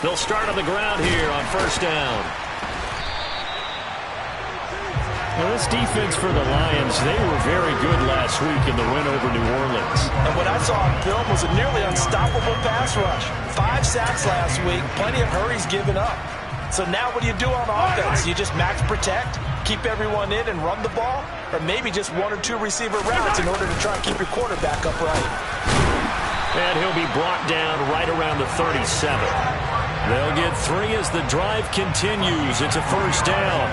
They'll start on the ground here on first down. Well, this defense for the Lions, they were very good last week in the win over New Orleans. And what I saw on film was a nearly unstoppable pass rush. 5 sacks last week, plenty of hurries given up. So now what do you do on offense? You just max protect, keep everyone in and run the ball, or maybe just 1 or 2 receiver routes in order to try and keep your quarterback upright. And he'll be brought down right around the 37. They'll get 3 as the drive continues. It's a first down.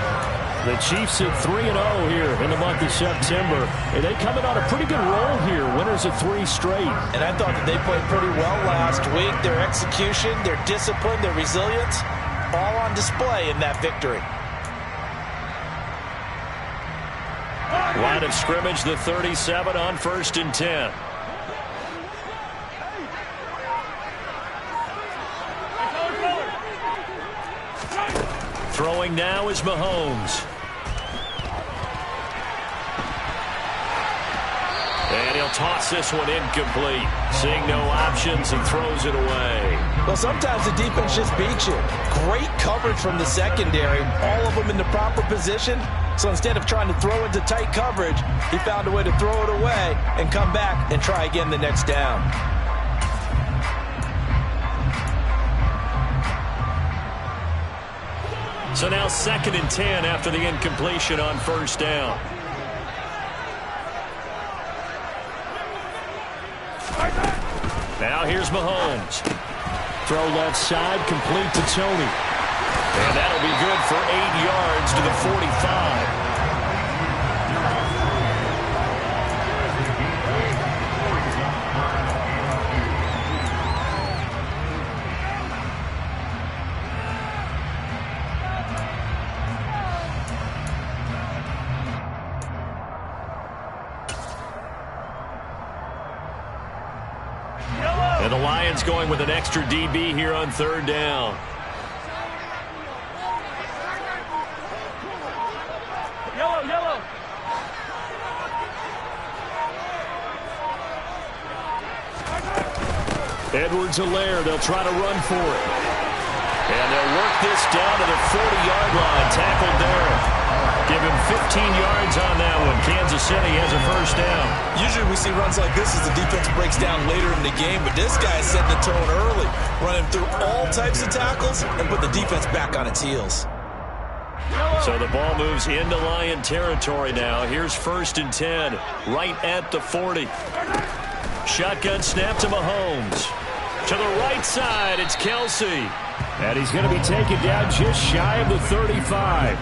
The Chiefs at 3-0 here in the month of September. And they come in on a pretty good roll here. Winners of 3 straight. And I thought that they played pretty well last week. Their execution, their discipline, their resilience, all on display in that victory. Line of scrimmage, the 37 on 1st and 10. Throwing now is Mahomes. And he'll toss this one incomplete. Seeing no options, he throws it away. Well, sometimes the defense just beats you. Great coverage from the secondary. All of them in the proper position. So instead of trying to throw into tight coverage, he found a way to throw it away and come back and try again the next down. So now 2nd and 10 after the incompletion on first down. Now here's Mahomes. Throw left side, complete to Tony. And that'll be good for 8 yards to the 45. And the Lions going with an extra DB here on 3rd down. Yellow. Edwards-Helaire, they'll try to run for it. And they'll work this down to the 40-yard line. Tackled there. Give him 15 yards on that one. Kansas City has a first down. Usually we see runs like this as the defense breaks down later in the game, but this guy is setting the tone early, running through all types of tackles and put the defense back on its heels. So the ball moves into Lion territory now. Here's 1st and 10, right at the 40. Shotgun snap to Mahomes. To the right side, it's Kelsey. And he's going to be taken down just shy of the 35.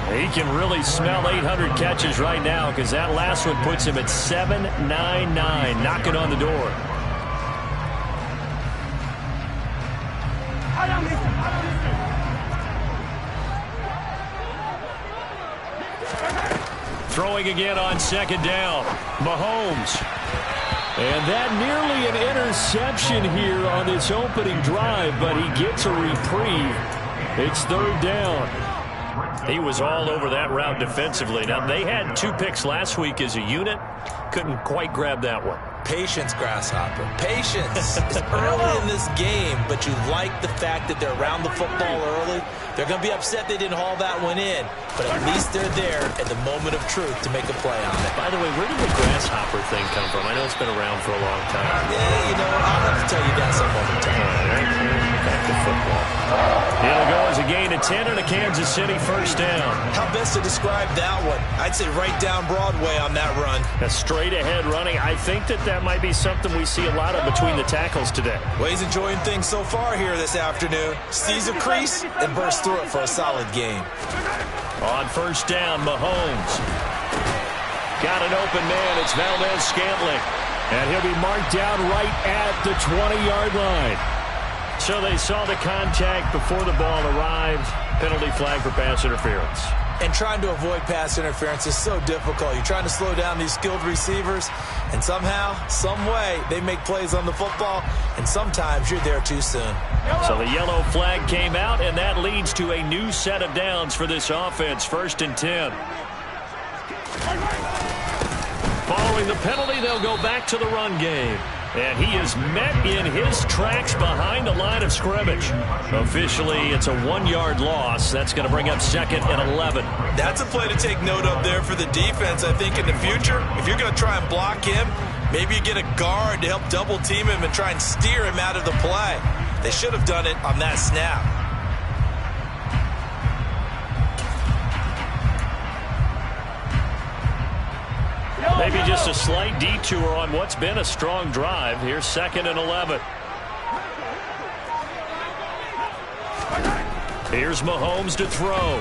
He can really smell 800 catches right now because that last one puts him at 799, knocking on the door. Throwing again on 2nd down. Mahomes. And that nearly an interception here on this opening drive, but he gets a reprieve. It's 3rd down. He was all over that route defensively. Now, they had 2 picks last week as a unit. Couldn't quite grab that one. Patience, Grasshopper. Patience. It's early in this game, but you like the fact that they're around the football early. They're going to be upset they didn't haul that one in, but at least they're there at the moment of truth to make a play on it. By the way, where did the Grasshopper thing come from? I know it's been around for a long time. Yeah, you know what? I'll have to tell you that some other time. Back to football. It'll go as a gain of 10 and a Kansas City first down. How best to describe that one? I'd say right down Broadway on that run. A straight ahead running. I think that might be something we see a lot of between the tackles today. Well, he's enjoying things so far here this afternoon. Sees a crease and bursts through it for a solid game. On first down, Mahomes. Got an open man. It's Valdez-Scantling. And he'll be marked down right at the 20-yard line. So they saw the contact before the ball arrived. Penalty flag for pass interference. And trying to avoid pass interference is so difficult. You're trying to slow down these skilled receivers, and somehow, some way, they make plays on the football, and sometimes you're there too soon. So the yellow flag came out, and that leads to a new set of downs for this offense. 1st and 10. Following the penalty, they'll go back to the run game. And he is met in his tracks behind the line of scrimmage. Officially, it's a 1-yard loss. That's going to bring up 2nd and 11. That's a play to take note of there for the defense. I think in the future, if you're going to try and block him, maybe you get a guard to help double team him and try and steer him out of the play. They should have done it on that snap. Maybe just a slight detour on what's been a strong drive. Here's 2nd and 11. Here's Mahomes to throw.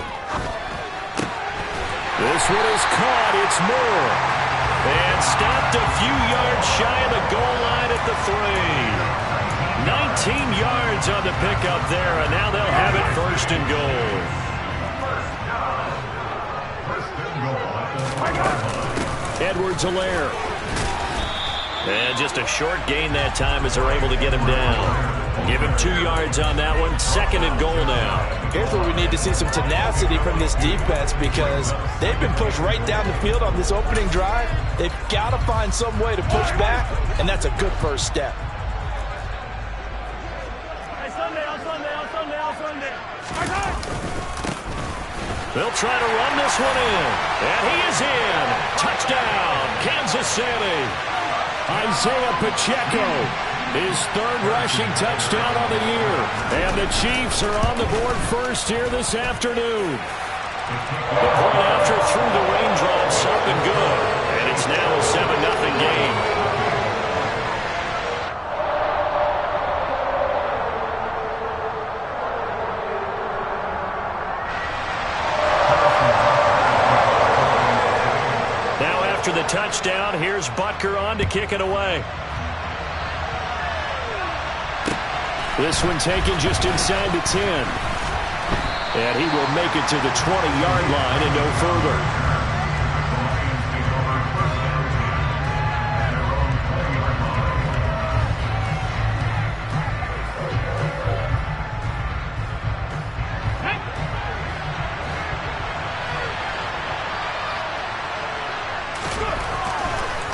This one is caught. It's Moore. And stopped a few yards shy of the goal line at the 3. 19 yards on the pickup there, and now they'll have it 1st and goal. Edwards-Helaire. And just a short gain that time as they're able to get him down. Give him 2 yards on that one. 2nd and goal now. Here's where we need to see some tenacity from this defense because they've been pushed right down the field on this opening drive. They've got to find some way to push back, and that's a good first step. They'll try to run this one in. And he is in. Touchdown, Kansas City. Isaiah Pacheco, his 3rd rushing touchdown on the year. And the Chiefs are on the board first here this afternoon. The point after through the raindrops up and good. And it's now a 7-0 game. After the touchdown, here's Butker on to kick it away. This one taken just inside the 10. And he will make it to the 20-yard line and no further.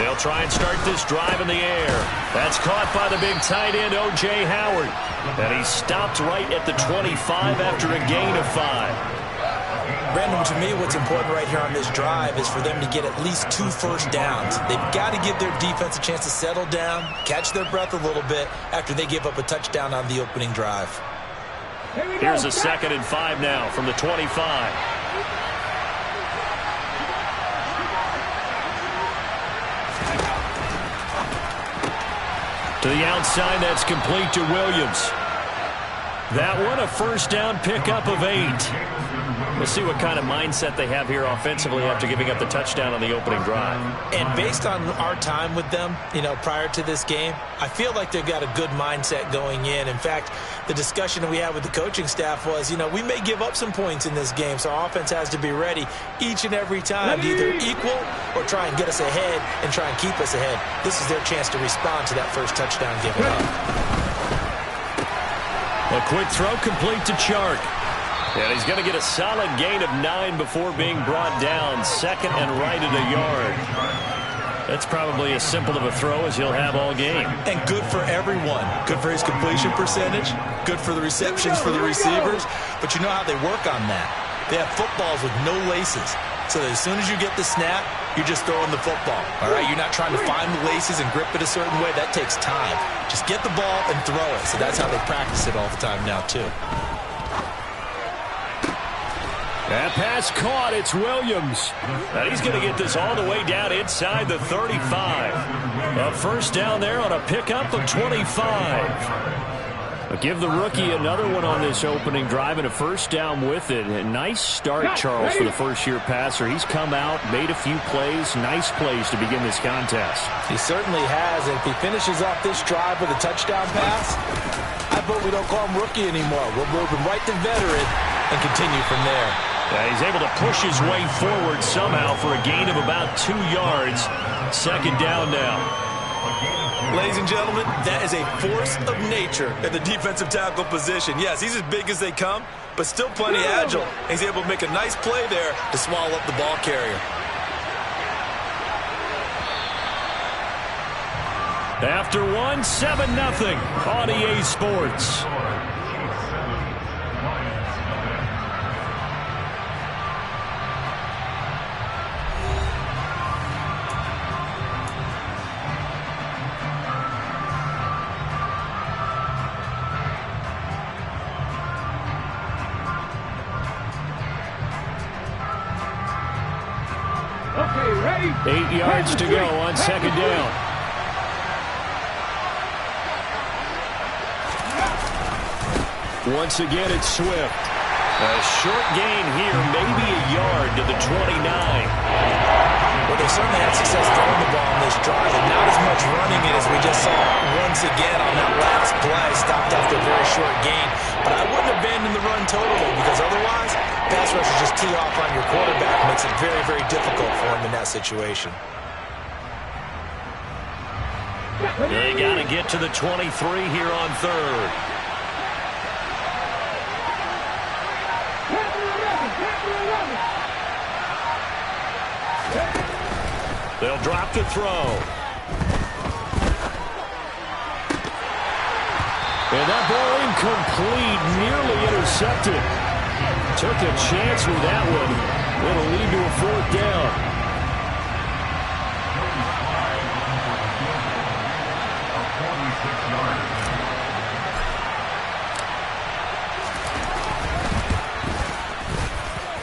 They'll try and start this drive in the air. That's caught by the big tight end, O.J. Howard. And he stopped right at the 25 after a gain of 5. Brandon, to me, what's important right here on this drive is for them to get at least 2 first downs. They've got to give their defense a chance to settle down, catch their breath a little bit after they give up a touchdown on the opening drive. Here's a 2nd and 5 now from the 25. To the outside, that's complete to Williams. That one, a first down pickup of 8. We'll see what kind of mindset they have here offensively after giving up the touchdown on the opening drive. And based on our time with them, prior to this game, I feel like they've got a good mindset going in. In fact, the discussion that we had with the coaching staff was, we may give up some points in this game, so our offense has to be ready each and every time to either equal or try and get us ahead and try and keep us ahead. This is their chance to respond to that first touchdown given up. A quick throw complete to Chark. And he's going to get a solid gain of 9 before being brought down. 2nd and right at a yard. That's probably as simple of a throw as he'll have all game. And good for everyone. Good for his completion percentage. Good for the receptions for the receivers. But you know how they work on that. They have footballs with no laces. So that as soon as you get the snap, you're just throwing the football. All right, you're not trying to find the laces and grip it a certain way. That takes time. Just get the ball and throw it. So that's how they practice it all the time now, too. That pass caught. It's Williams. And he's going to get this all the way down inside the 35. A first down there on a pickup of 25. But give the rookie another one on this opening drive and a first down with it. A nice start, Charles, for the first-year passer. He's come out, made a few plays, nice plays to begin this contest. He certainly has. And if he finishes off this drive with a touchdown pass, I vote we don't call him rookie anymore. We'll move him right to veteran and continue from there. He's able to push his way forward somehow for a gain of about 2 yards. 2nd down now. Ladies and gentlemen, that is a force of nature at the defensive tackle position. Yes, he's as big as they come, but still plenty agile. He's able to make a nice play there to swallow up the ball carrier. After one, 7-0 on EA Sports. Okay, ready? 8 yards to go on second down. Once again, it's Swift. A short gain here, maybe a yard to the 29. Well, they certainly had success throwing the ball on this drive, and not as much running it as we just saw once again on that last play. Stopped after a very short gain. But I wouldn't abandon the run totally, because otherwise, pass rushers just tee off on your quarterback. Makes it very, very difficult for him in that situation. They got to get to the 23 here on third. They'll drop to throw. And that ball incomplete, nearly intercepted. Took a chance with that one. It'll lead to a fourth down.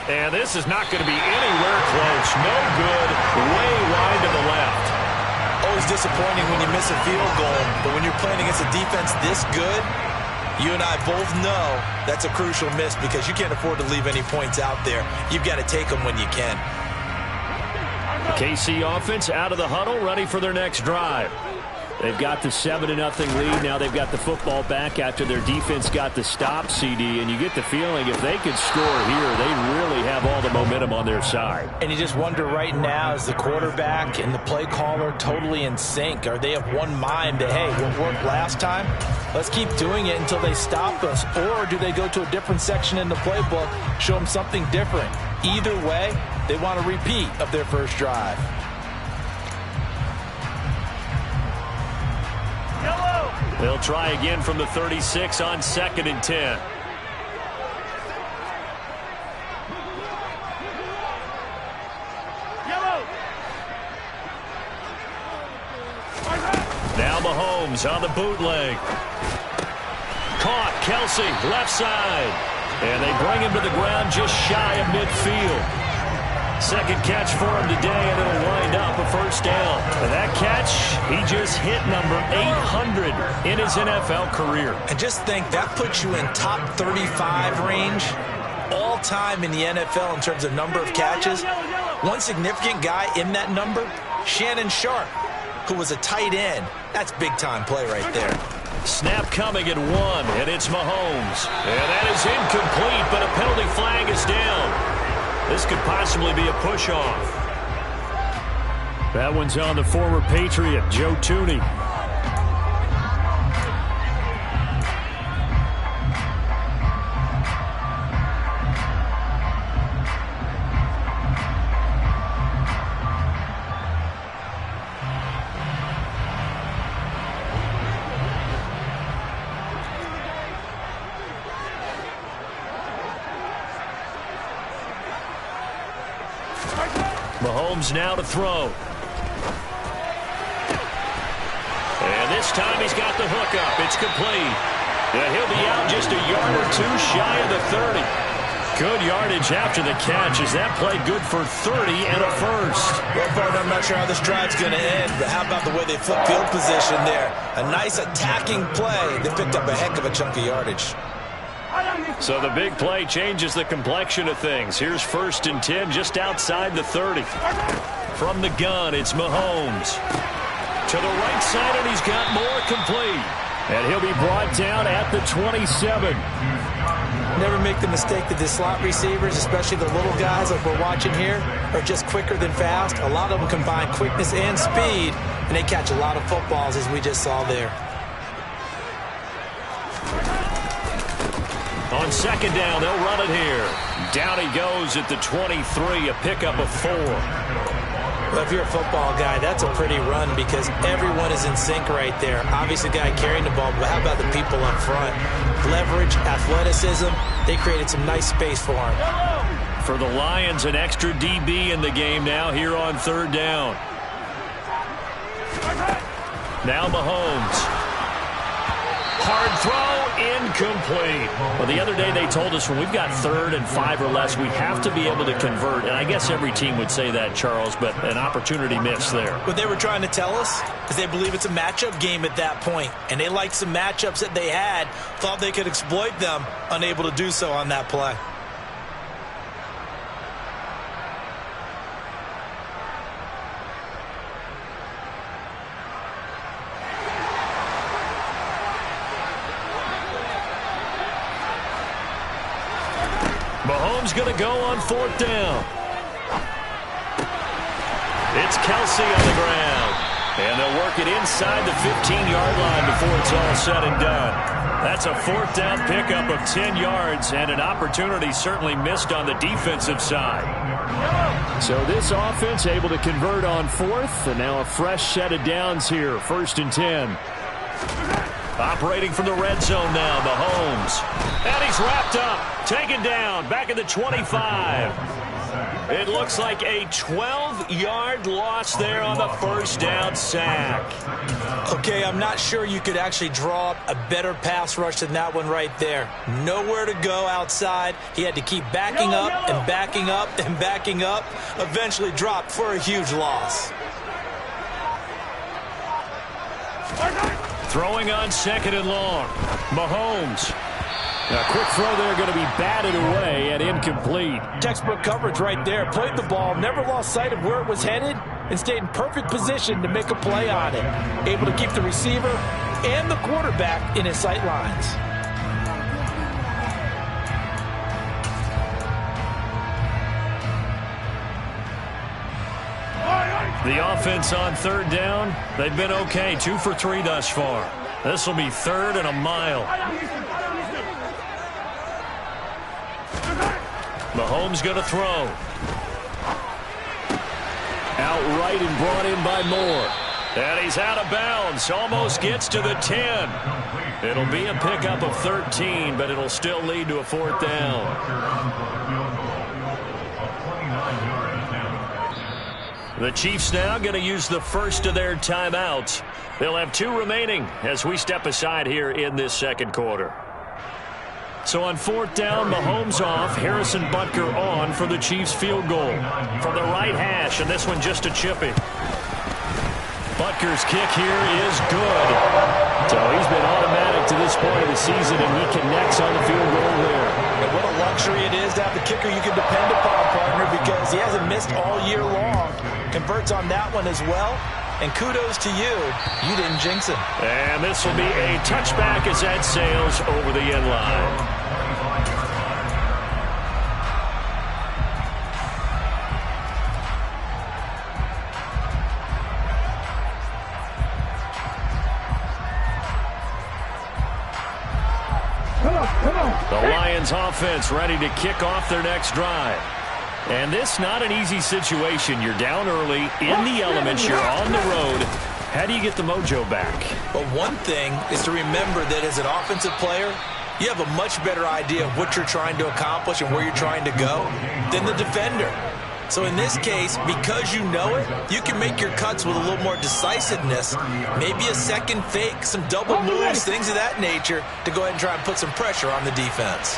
And this is not going to be anywhere close. No good. Way wide to the left. Always disappointing when you miss a field goal, but when you're playing against a defense this good, you and I both know that's a crucial miss because you can't afford to leave any points out there. You've got to take them when you can. KC offense out of the huddle, ready for their next drive. They've got the 7-0 lead. Now they've got the football back after their defense got the stop, CD. And you get the feeling if they could score here, they really have all the momentum on their side. And you just wonder right now, is the quarterback and the play caller totally in sync? Are they of one mind that, hey, what worked last time? Let's keep doing it until they stop us. Or do they go to a different section in the playbook, show them something different? Either way, they want a repeat of their first drive. They'll try again from the 36 on 2nd and 10. Now Mahomes on the bootleg. Caught, Kelsey, left side. And they bring him to the ground just shy of midfield. Second catch for him today, and it'll wind up a first down. And that catch, he just hit number 800 in his NFL career. And just think, that puts you in top 35 range all time in the NFL in terms of number of catches. One significant guy in that number, Shannon Sharp, who was a tight end. That's big-time play right there. Snap coming at 1, and it's Mahomes. And that is incomplete, but a penalty flag is down. This could possibly be a push-off. That one's on the former Patriot, Joe Tooney. Mahomes now to throw. And this time he's got the hook up. It's complete. And he'll be out just a yard or two shy of the 30. Good yardage after the catch. Is that play good for 30 and a first? Well, partner, I'm not sure how this drive's going to end, but how about the way they flip field position there? A nice attacking play. They picked up a heck of a chunk of yardage. So the big play changes the complexion of things. Here's 1st and 10 just outside the 30. From the gun, it's Mahomes. To the right side, and he's got more complete. And he'll be brought down at the 27. Never make the mistake that the slot receivers, especially the little guys like we're watching here, are just quicker than fast. A lot of them combine quickness and speed, and they catch a lot of footballs, as we just saw there. On 2nd down, they'll run it here. Down he goes at the 23, a pickup of 4. But if you're a football guy, that's a pretty run because everyone is in sync right there. Obviously, the guy carrying the ball, but how about the people up front? Leverage, athleticism, they created some nice space for him. For the Lions, an extra DB in the game now here on 3rd down. Now Mahomes. Hard throw, incomplete. Well, the other day they told us when we've got 3rd and 5 or less, we have to be able to convert. And I guess every team would say that, Charles, but an opportunity missed there. What they were trying to tell us is they believe it's a matchup game at that point. And they liked some matchups that they had, thought they could exploit them, unable to do so on that play. Mahomes going to go on 4th down. It's Kelsey on the ground. And they'll work it inside the 15-yard line before it's all said and done. That's a 4th down pickup of 10 yards and an opportunity certainly missed on the defensive side. So this offense able to convert on 4th, and now a fresh set of downs here. 1st and 10. Operating from the red zone now, Mahomes. And he's wrapped up, taken down, back at the 25. It looks like a 12-yard loss there on the 1st down sack. Okay, I'm not sure you could actually draw up a better pass rush than that one right there. Nowhere to go outside. He had to keep backing up and backing up and backing up. Eventually dropped for a huge loss. Throwing on 2nd and long. Mahomes. A quick throw there going to be batted away and incomplete. Textbook coverage right there. Played the ball, never lost sight of where it was headed, and stayed in perfect position to make a play on it. Able to keep the receiver and the quarterback in his sight lines. The offense on 3rd down, they've been okay. 2 for 3 thus far. This will be 3rd and a mile. Mahomes going to throw. Outright and brought in by Moore. And he's out of bounds. Almost gets to the 10. It'll be a pickup of 13, but it'll still lead to a 4th down. The Chiefs now going to use the first of their timeouts. They'll have 2 remaining as we step aside here in this 2nd quarter. So on 4th down, Mahomes off, Harrison Butker on for the Chiefs field goal. From the right hash, and this one just a chippy. Butker's kick here is good. So he's been automatic to this point of the season, and he connects on the field goal there. And what a luxury it is to have the kicker you can depend upon, partner, because he hasn't missed all year long. Converts on that one as well. And kudos to you. You didn't jinx him. And this will be a touchback as that sails over the end line. The Lions offense ready to kick off their next drive. And this not an easy situation. You're down early, in the elements, you're on the road. How do you get the mojo back? Well, one thing is to remember that as an offensive player, you have a much better idea of what you're trying to accomplish and where you're trying to go than the defender. So in this case, because you know it, you can make your cuts with a little more decisiveness, maybe a second fake, some double moves, things of that nature, to go ahead and try and put some pressure on the defense.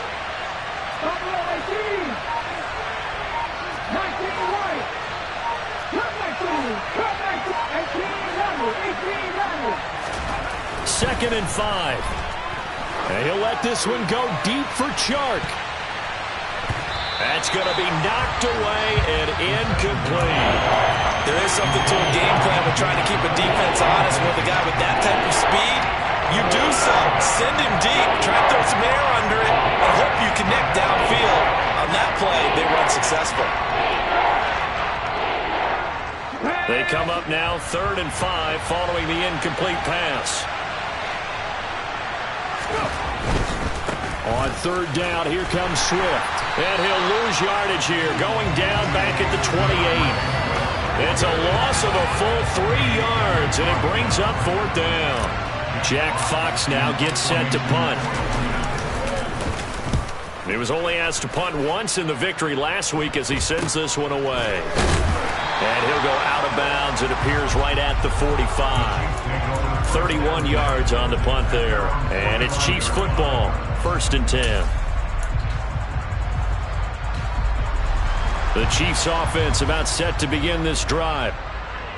Second and 5. And he'll let this one go deep for Chark. That's going to be knocked away and incomplete. There is something to a game plan with trying to keep a defense honest with a guy with that type of speed. You do so. Send him deep. Try to throw some air under it and hope you connect downfield. On that play, they run successful. They come up now 3rd and 5 following the incomplete pass. On 3rd down, here comes Swift. And he'll lose yardage here, going down back at the 28. It's a loss of a full 3 yards, and it brings up 4th down. Jack Fox now gets set to punt. He was only asked to punt once in the victory last week as he sends this one away. And he'll go out of bounds. It appears right at the 45. 31 yards on the punt there. And it's Chiefs football, 1st and 10. The Chiefs offense about set to begin this drive.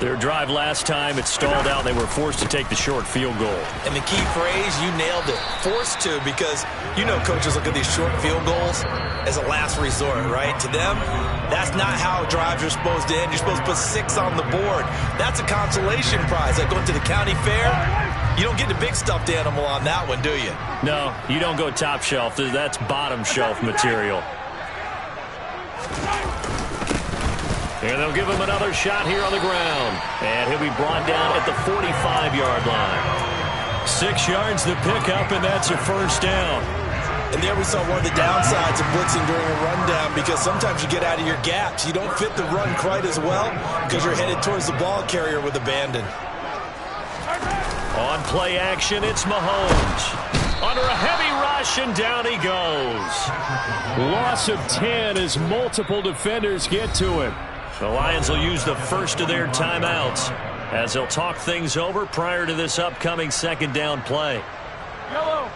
Their drive last time, it stalled out. They were forced to take the short field goal. And the key phrase, you nailed it. Forced to, because you know coaches look at these short field goals as a last resort, right? To them, that's not how drives are supposed to end. You're supposed to put 6 on the board. That's a consolation prize. Like going to the county fair, you don't get the big stuffed animal on that one, do you? No, you don't go top shelf. That's bottom shelf material. And they'll give him another shot here on the ground. And he'll be brought down at the 45-yard line. 6 yards the pickup, and that's a 1st down. And there we saw one of the downsides of blitzing during a rundown, because sometimes you get out of your gaps. You don't fit the run quite as well because you're headed towards the ball carrier with abandon. On play action, it's Mahomes. Under a heavy rush, and down he goes. Loss of 10 as multiple defenders get to him. The Lions will use the first of their timeouts as they'll talk things over prior to this upcoming 2nd down play. Yellow.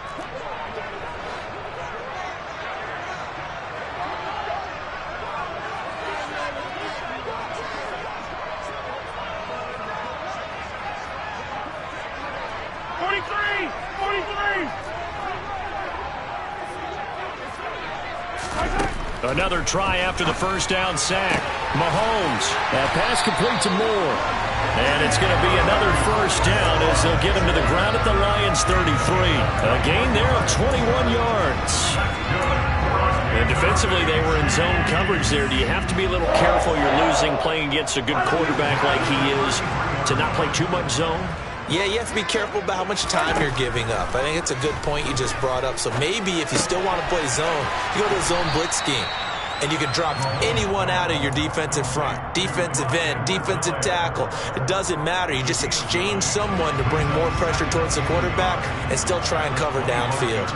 Another try after the 1st down sack. Mahomes. That pass complete to Moore. And it's going to be another 1st down as they'll get him to the ground at the Lions' 33. A gain there of 21 yards. And defensively, they were in zone coverage there. Do you have to be a little careful? You're losing playing against a good quarterback like he is to not play too much zone? Yeah, you have to be careful about how much time you're giving up. I think it's a good point you just brought up. So maybe if you still want to play zone, you go to a zone blitz scheme. And you can drop anyone out of your defensive front. Defensive end, defensive tackle. It doesn't matter. You just exchange someone to bring more pressure towards the quarterback and still try and cover downfield.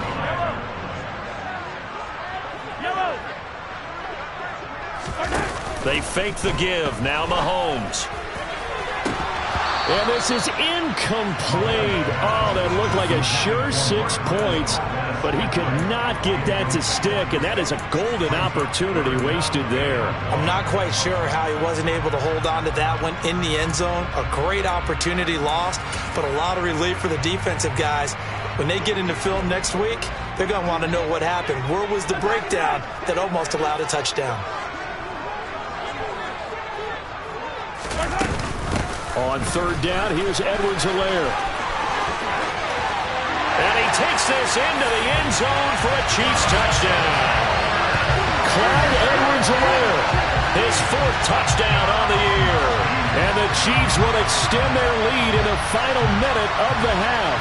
They fake the give. Now Mahomes. And this is incomplete. Oh, that looked like a sure 6 points, but he could not get that to stick, and that is a golden opportunity wasted there. I'm not quite sure how he wasn't able to hold on to that one in the end zone. A great opportunity lost, but a lot of relief for the defensive guys. When they get into film next week, they're going to want to know what happened. Where was the breakdown that almost allowed a touchdown? On 3rd down, here's Edwards-Helaire. And he takes this into the end zone for a Chiefs touchdown. Clyde Edwards-Helaire. His 4th touchdown on the year. And the Chiefs will extend their lead in the final minute of the half.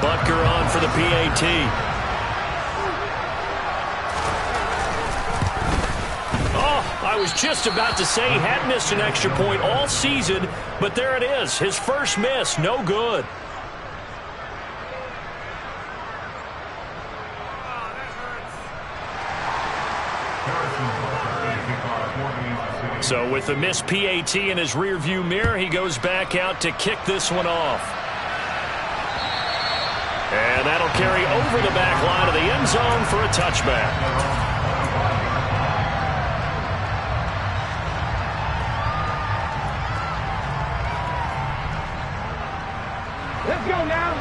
Butker on for the PAT. I was just about to say he had missed an extra point all season, but there it is. His first miss, no good. So with the missed PAT in his rearview mirror, he goes back out to kick this one off. And that'll carry over the back line of the end zone for a touchback.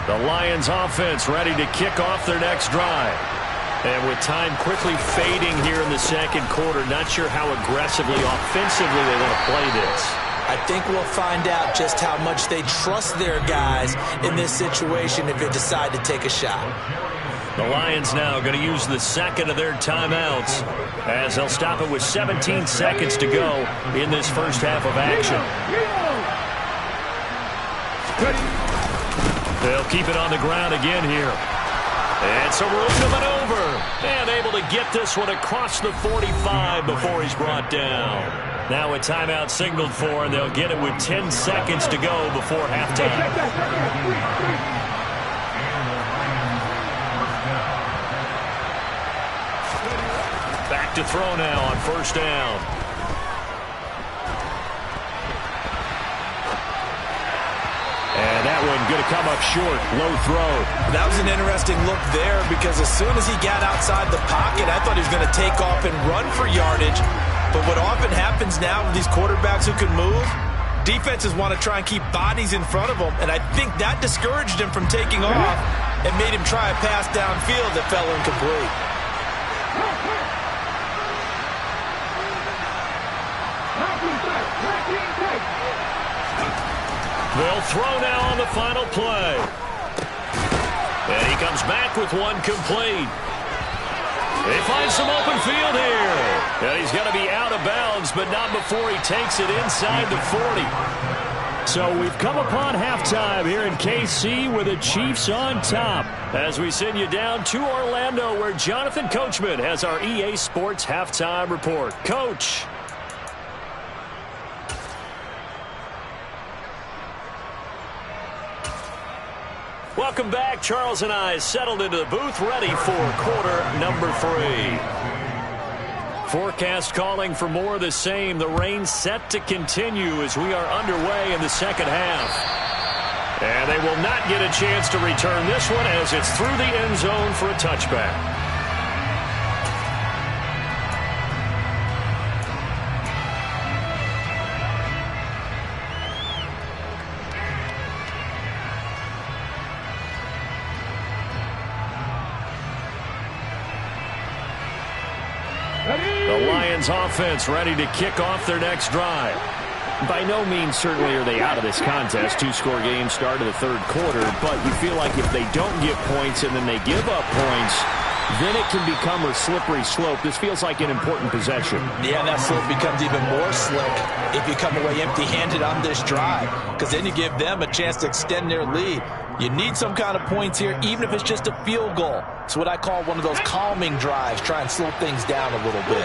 The Lions offense ready to kick off their next drive. And with time quickly fading here in the 2nd quarter, not sure how aggressively, offensively they want to play this. I think we'll find out just how much they trust their guys in this situation if they decide to take a shot. The Lions now going to use the 2nd of their timeouts as they'll stop it with 17 seconds to go in this first half of action. They'll keep it on the ground again here. And some room to maneuver. And able to get this one across the 45 before he's brought down. Now a timeout signaled for, and they'll get it with 10 seconds to go before halftime. Back to throw now on first down. And that one going to come up short. Low throw. That was an interesting look there because as soon as he got outside the pocket, I thought he was going to take off and run for yardage. But what often happens now with these quarterbacks who can move, defenses want to try and keep bodies in front of them. And I think that discouraged him from taking off and made him try a pass downfield that fell incomplete. They'll throw now on the final play. And he comes back with one complete. They find some open field here. And he's going to be out of bounds, but not before he takes it inside the 40. So we've come upon halftime here in KC with the Chiefs on top. As we send you down to Orlando, where Jonathan Coachman has our EA Sports halftime report. Coach. Welcome back. Charles and I settled into the booth, ready for quarter number 3. Forecast calling for more of the same. The rain set to continue as we are underway in the second half. And they will not get a chance to return this one as it's through the end zone for a touchback. The Lions offense ready to kick off their next drive. By no means certainly are they out of this contest. 2-score game start of the third quarter, but you feel like if they don't get points and then they give up points, then it can become a slippery slope. This feels like an important possession. Yeah, that slope becomes even more slick if you come away empty-handed on this drive, because then you give them a chance to extend their lead. You need some kind of points here, even if it's just a field goal. It's what I call one of those calming drives. Try and slow things down a little bit.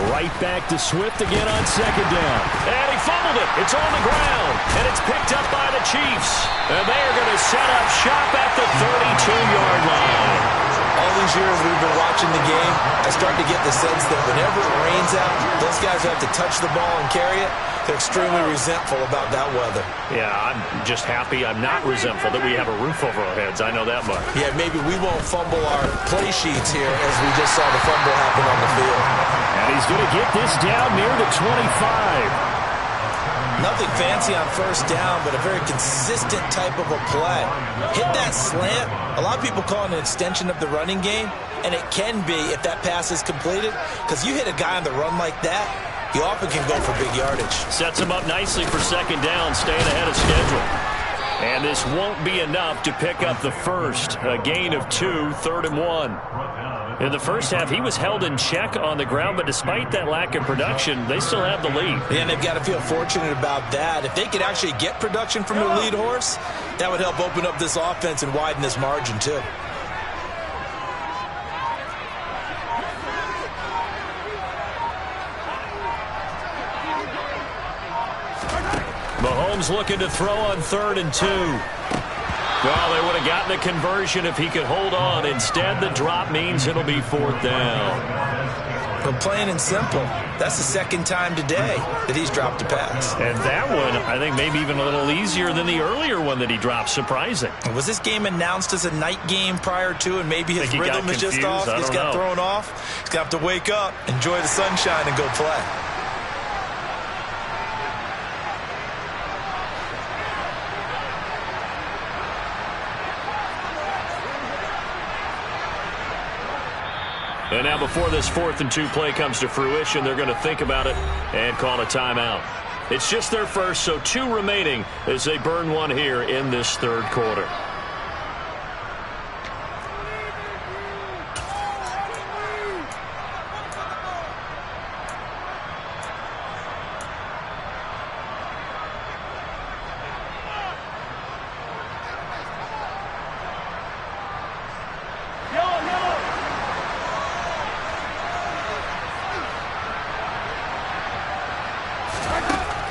Right back to Swift again on second down. And he fumbled it. It's on the ground. And it's picked up by the Chiefs. And they are going to set up shop at the 32-yard line. All these years we've been watching the game, I start to get the sense that whenever it rains out, those guys who have to touch the ball and carry it, they're extremely resentful about that weather. Yeah, I'm just happy I'm not resentful that we have a roof over our heads. I know that much. Yeah, maybe we won't fumble our play sheets here as we just saw the fumble happen on the field. And he's going to get this down near the 25. Nothing fancy on first down, but a very consistent type of a play. Hit that slant. A lot of people call it an extension of the running game, and it can be if that pass is completed, because you hit a guy on the run like that, he often can go for big yardage. Sets him up nicely for second down, staying ahead of schedule. And this won't be enough to pick up the first. A gain of 2, 3rd and 1. In the first half, he was held in check on the ground, but despite that lack of production, they still have the lead. And they've got to feel fortunate about that. If they could actually get production from their lead horse, that would help open up this offense and widen this margin too. Mahomes looking to throw on 3rd and 2. Well, they would have gotten a conversion if he could hold on. Instead, the drop means it'll be 4th down. But plain and simple, that's the second time today that he's dropped a pass. And that one, I think, maybe even a little easier than the earlier one that he dropped. Surprising. Was this game announced as a night game prior to, and maybe his rhythm is just off? Just got thrown off. He's going to have to wake up, enjoy the sunshine, and go play. And now before this 4th and 2 play comes to fruition, they're going to think about it and call a timeout. It's just their first, so 2 remaining as they burn one here in this third quarter.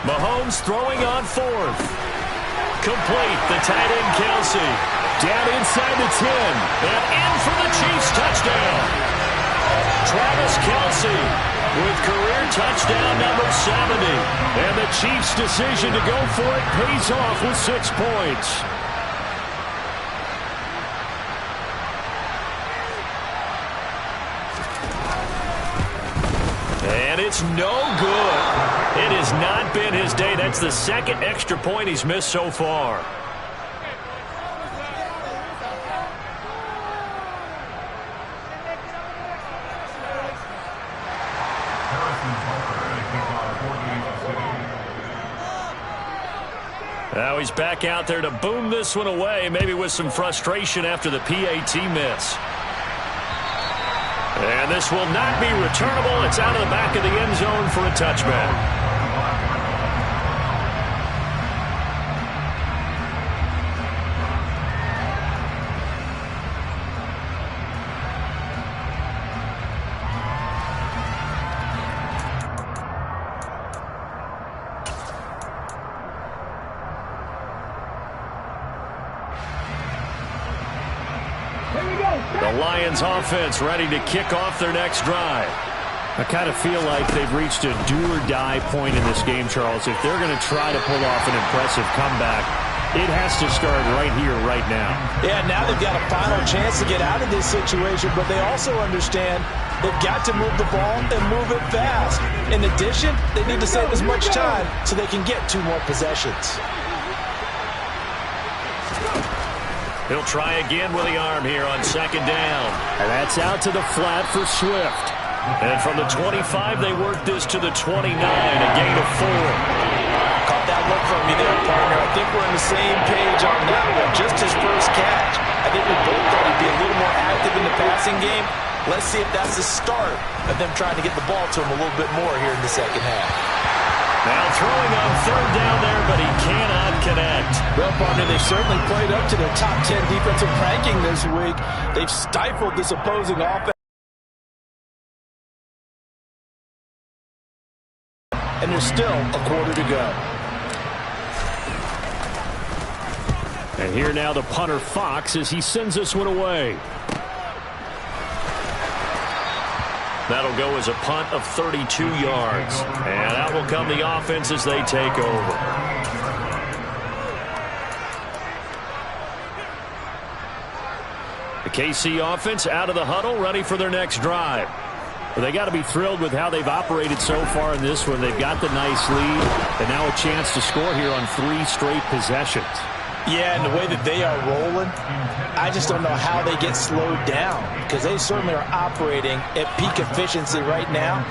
Mahomes throwing on fourth. Complete. The tight end, Kelsey. Down inside the 10. And in for the Chiefs touchdown. Travis Kelsey with career touchdown number 70. And the Chiefs' decision to go for it pays off with 6 points. And it's no good. It has not been his day. That's the second extra point he's missed so far. Now he's back out there to boom this one away, maybe with some frustration after the PAT miss. And this will not be returnable. It's out of the back of the end zone for a touchback. The Lions offense ready to kick off their next drive. I kind of feel like they've reached a do-or-die point in this game, Charles. If they're going to try to pull off an impressive comeback, it has to start right here, right now. Yeah, now they've got a final chance to get out of this situation, but they also understand they've got to move the ball and move it fast. In addition, they need to save as much time so they can get 2 more possessions. He'll try again with the arm here on second down. And that's out to the flat for Swift. And from the 25, they work this to the 29, a gain of 4. Caught that look from me there, partner. I think we're on the same page on that one. Just his first catch. I think we both thought he'd be a little more active in the passing game. Let's see if that's the start of them trying to get the ball to him a little bit more here in the second half. Now throwing on third down there, but he cannot connect. Well, partner, they've certainly played up to their top 10 defensive ranking this week. They've stifled this opposing offense. And there's still a quarter to go. And here now the punter Fox as he sends this one away. That'll go as a punt of 32 yards. And out will come the offense as they take over. The KC offense out of the huddle, ready for their next drive. Well, they got to be thrilled with how they've operated so far in this one. They've got the nice lead, and now a chance to score here on 3 straight possessions. Yeah, and the way that they are rolling, I just don't know how they get slowed down because they certainly are operating at peak efficiency right now.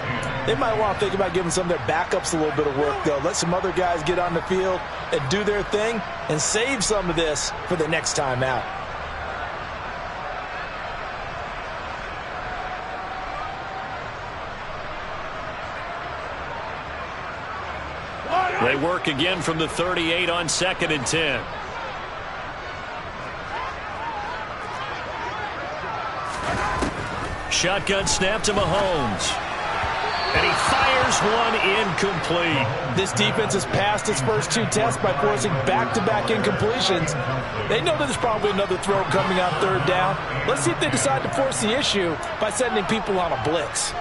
They might want to think about giving some of their backups a little bit of work, though. Let some other guys get on the field and do their thing and save some of this for the next time out. They work again from the 38 on 2nd and 10. Shotgun snap to Mahomes. And he fires one incomplete. This defense has passed its first 2 tests by forcing back-to-back incompletions. They know that there's probably another throw coming on 3rd down. Let's see if they decide to force the issue by sending people on a blitz.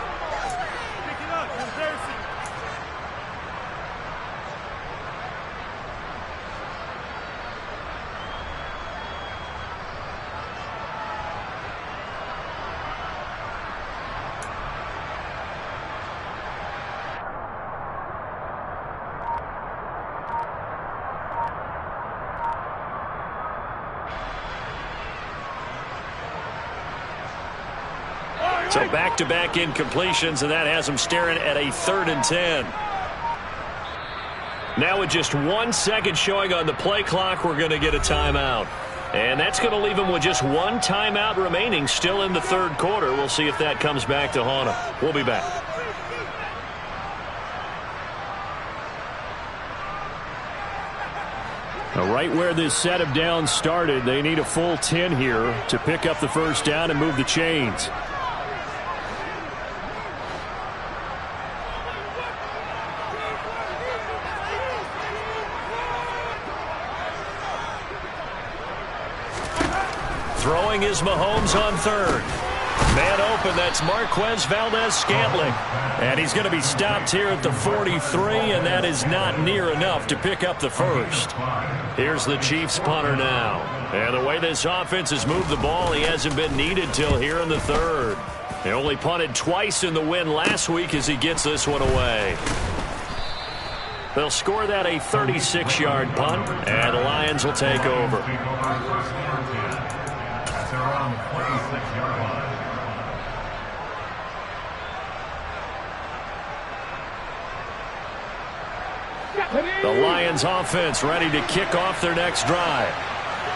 So back-to-back incompletions, and that has them staring at a 3rd and 10. Now with just 1 second showing on the play clock, we're going to get a timeout. And that's going to leave them with just 1 timeout remaining still in the 3rd quarter. We'll see if that comes back to haunt them. We'll be back. Right where this set of downs started, they need a full 10 here to pick up the first down and move the chains. Throwing is Mahomes on third. Man open, that's Marquez Valdez-Scantling. And he's going to be stopped here at the 43, and that is not near enough to pick up the first. Here's the Chiefs punter now. And the way this offense has moved the ball, he hasn't been needed till here in the third. He only punted twice in the win last week as he gets this one away. They'll score that a 36-yard punt, and the Lions will take over. The Lions offense ready to kick off their next drive.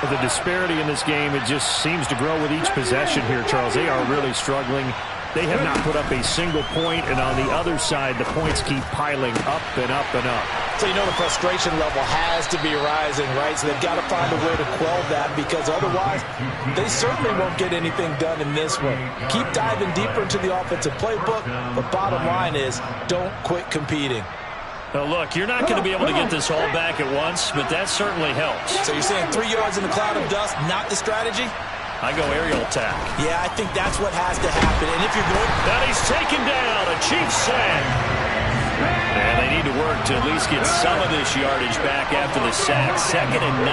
The disparity in this game, it just seems to grow with each possession here, Charles. They are really struggling. They have not put up a single point, and on the other side, the points keep piling up and up and up. So you know the frustration level has to be rising, right? So they've got to find a way to quell that, because otherwise they certainly won't get anything done in this one. Keep diving deeper into the offensive playbook. The bottom line is don't quit competing. Well, look, you're not going to be able to get this all back at once, but that certainly helps. So you're saying 3 yards in the cloud of dust, not the strategy? I go aerial attack. Yeah, I think that's what has to happen. And if you're going... Now he's taken down. A Chiefs sack. And they need to work to at least get some of this yardage back after the sack. 2nd and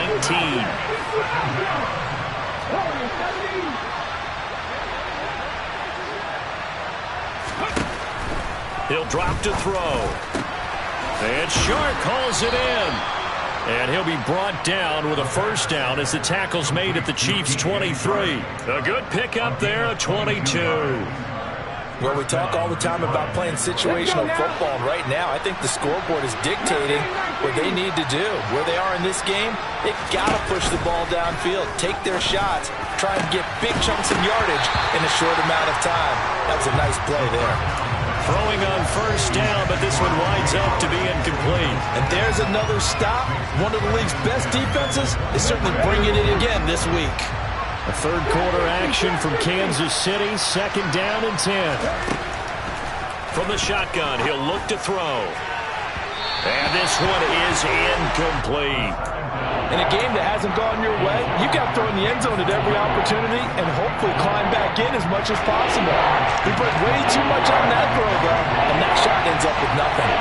19. He'll drop to throw. And Shark hauls it in. And he'll be brought down with a first down as the tackle's made at the Chiefs' 23. A good pickup there, a 22. Well, we talk all the time about playing situational football. And right now, I think the scoreboard is dictating what they need to do. Where they are in this game, they've got to push the ball downfield, take their shots, try and get big chunks of yardage in a short amount of time. That was a nice play there. Throwing on first down, but this one winds up to be incomplete. And there's another stop. One of the league's best defenses is certainly bringing it again this week. A third quarter action from Kansas City, 2nd down and 10. From the shotgun, he'll look to throw. And this one is incomplete. In a game that hasn't gone your way, you've got to throw in the end zone at every opportunity and hopefully climb back in as much as possible. We put way too much on that throw, though, and that shot ends up with nothing.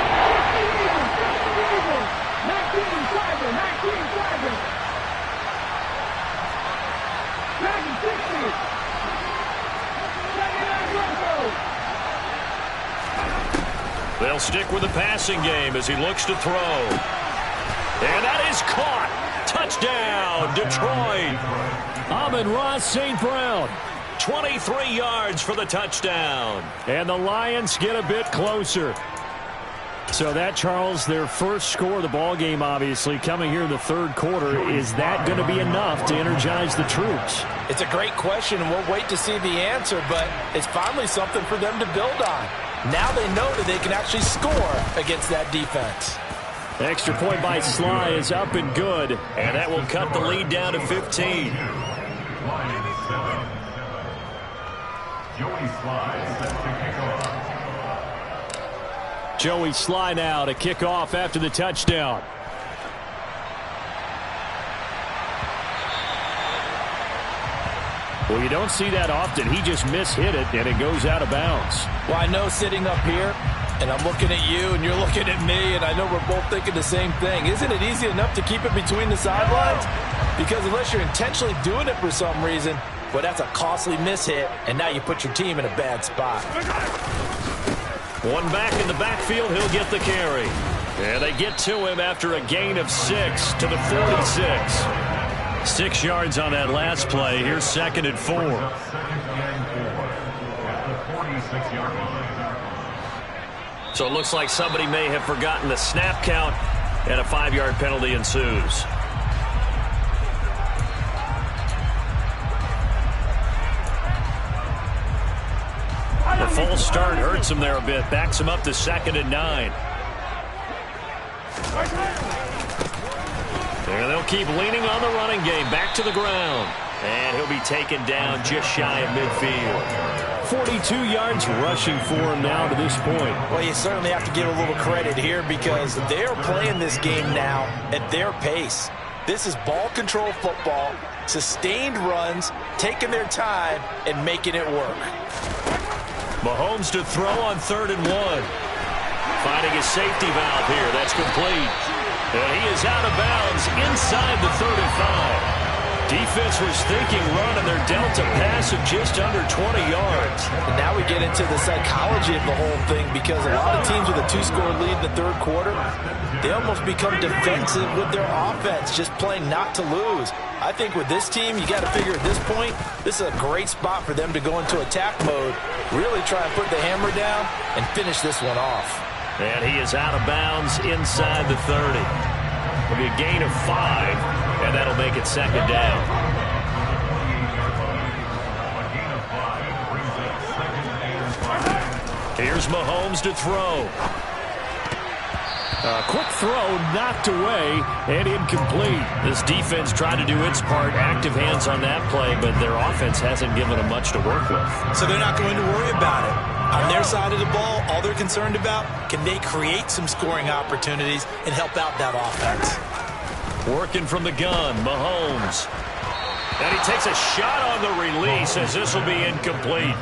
They'll stick with the passing game as he looks to throw. And that is caught. Touchdown, Detroit. Amon-Ra St. Brown. 23 yards for the touchdown. And the Lions get a bit closer. So that, Charles, their first score of the ball game, obviously, coming here in the third quarter. Is that going to be enough to energize the troops? It's a great question, and we'll wait to see the answer, but it's finally something for them to build on. Now they know that they can actually score against that defense. Extra point by Sly is up and good. And that will cut the lead down to 15. Joey Sly now to kick off after the touchdown. Well, you don't see that often. He just mishit it, and it goes out of bounds. Well, I know sitting up here, and I'm looking at you, and you're looking at me, and I know we're both thinking the same thing. Isn't it easy enough to keep it between the sidelines? Because unless you're intentionally doing it for some reason, well, that's a costly mishit, and now you put your team in a bad spot. One back in the backfield, he'll get the carry. And they get to him after a gain of 6 to the 46. 6 yards on that last play. Here's 2nd and 4. So it looks like somebody may have forgotten the snap count, and a 5-yard penalty ensues. The false start hurts him there a bit. Backs him up to 2nd and 9. And they'll keep leaning on the running game. Back to the ground. And he'll be taken down just shy of midfield. 42 yards rushing for him now to this point. Well, you certainly have to give a little credit here because they're playing this game now at their pace. This is ball control football, sustained runs, taking their time, and making it work. Mahomes to throw on 3rd and 1. Finding a safety valve here. That's complete. And he is out of bounds inside the 35. Defense was thinking run, and they're dealt a pass of just under 20 yards. And now we get into the psychology of the whole thing, because a lot of teams with a 2-score lead in the 3rd quarter, they almost become defensive with their offense, just playing not to lose. I think with this team, you got to figure at this point, this is a great spot for them to go into attack mode, really try and put the hammer down and finish this one off. And he is out of bounds inside the 30. It'll be a gain of 5, and that'll make it 2nd down. Here's Mahomes to throw. Quick throw, knocked away, and incomplete. This defense tried to do its part, active hands on that play, but their offense hasn't given them much to work with. So they're not going to worry about it. On their side of the ball, all they're concerned about, can they create some scoring opportunities and help out that offense? Working from the gun, Mahomes. And he takes a shot on the release, as this will be incomplete.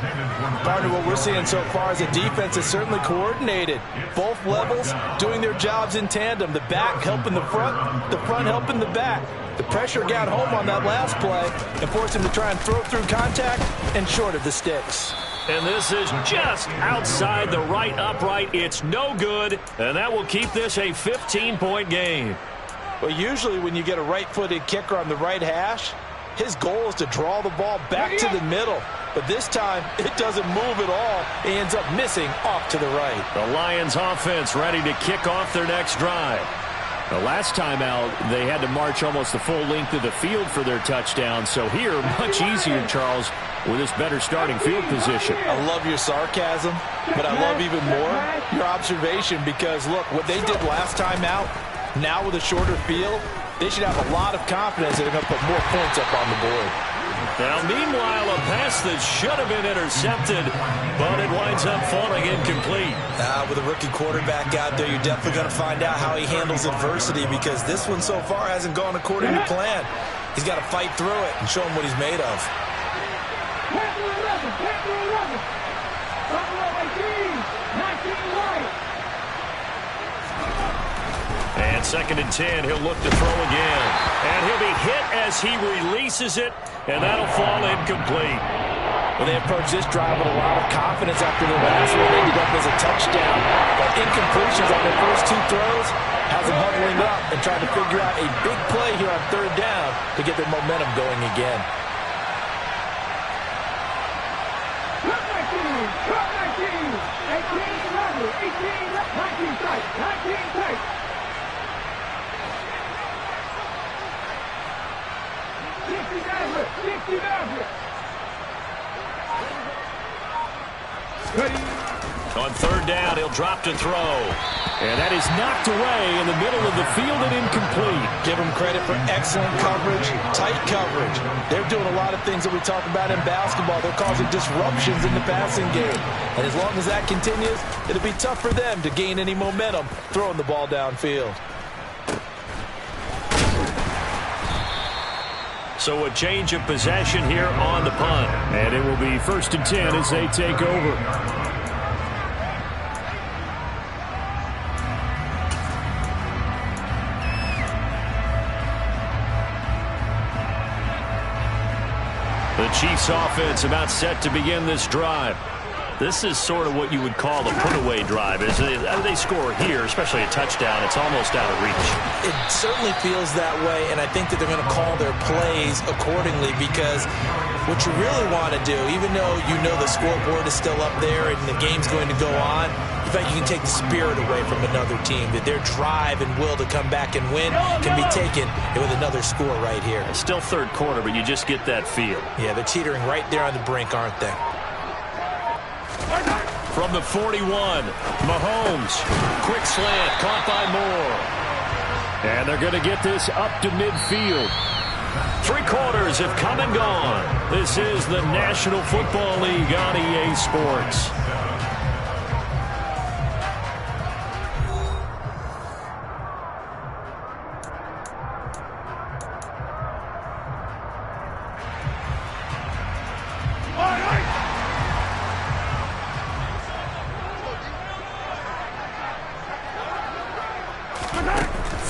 Partner, what we're seeing so far is a defense is certainly coordinated. Both levels doing their jobs in tandem. The back helping the front helping the back. The pressure got home on that last play and forced him to try and throw through contact and short of the sticks. And this is just outside the right upright. It's no good, and that will keep this a 15-point game. Well, usually when you get a right-footed kicker on the right hash, his goal is to draw the ball back to the middle. But this time, it doesn't move at all. He ends up missing off to the right. The Lions offense ready to kick off their next drive. The last time out, they had to march almost the full length of the field for their touchdown. So here, much easier, Charles, with this better starting field position. I love your sarcasm, but I love even more your observation, because, look, what they did last time out, now with a shorter field, they should have a lot of confidence that they're going to put more points up on the board. Now, meanwhile, a pass that should have been intercepted, but it winds up falling incomplete. With a rookie quarterback out there, you're definitely going to find out how he handles adversity, because this one so far hasn't gone according to plan. He's got to fight through it and show him what he's made of. And 2nd and 10, he'll look to throw again. And he'll be hit as he releases it, and that'll fall incomplete. Well, they approached this drive with a lot of confidence after the last one ended up as a touchdown. But incompletions on their first 2 throws has them huddling up and trying to figure out a big play here on 3rd down to get their momentum going again. On 3rd down, he'll drop to throw. And that is knocked away in the middle of the field and incomplete. Give them credit for excellent coverage, tight coverage. They're doing a lot of things that we talk about in basketball. They're causing disruptions in the passing game. And as long as that continues, it'll be tough for them to gain any momentum throwing the ball downfield. So a change of possession here on the punt. And it will be 1st and 10 as they take over. The Chiefs offense about set to begin this drive. This is sort of what you would call a put-away drive. As they score here, especially a touchdown, it's almost out of reach. It certainly feels that way, and I think that they're going to call their plays accordingly, because what you really want to do, even though you know the scoreboard is still up there and the game's going to go on, in fact, you can take the spirit away from another team, that their drive and will to come back and win can be taken with another score right here. It's still 3rd quarter, but you just get that feel. Yeah, they're teetering right there on the brink, aren't they? From the 41, Mahomes. Quick slant, caught by Moore. And they're going to get this up to midfield. 3 quarters have come and gone. This is the National Football League on EA Sports.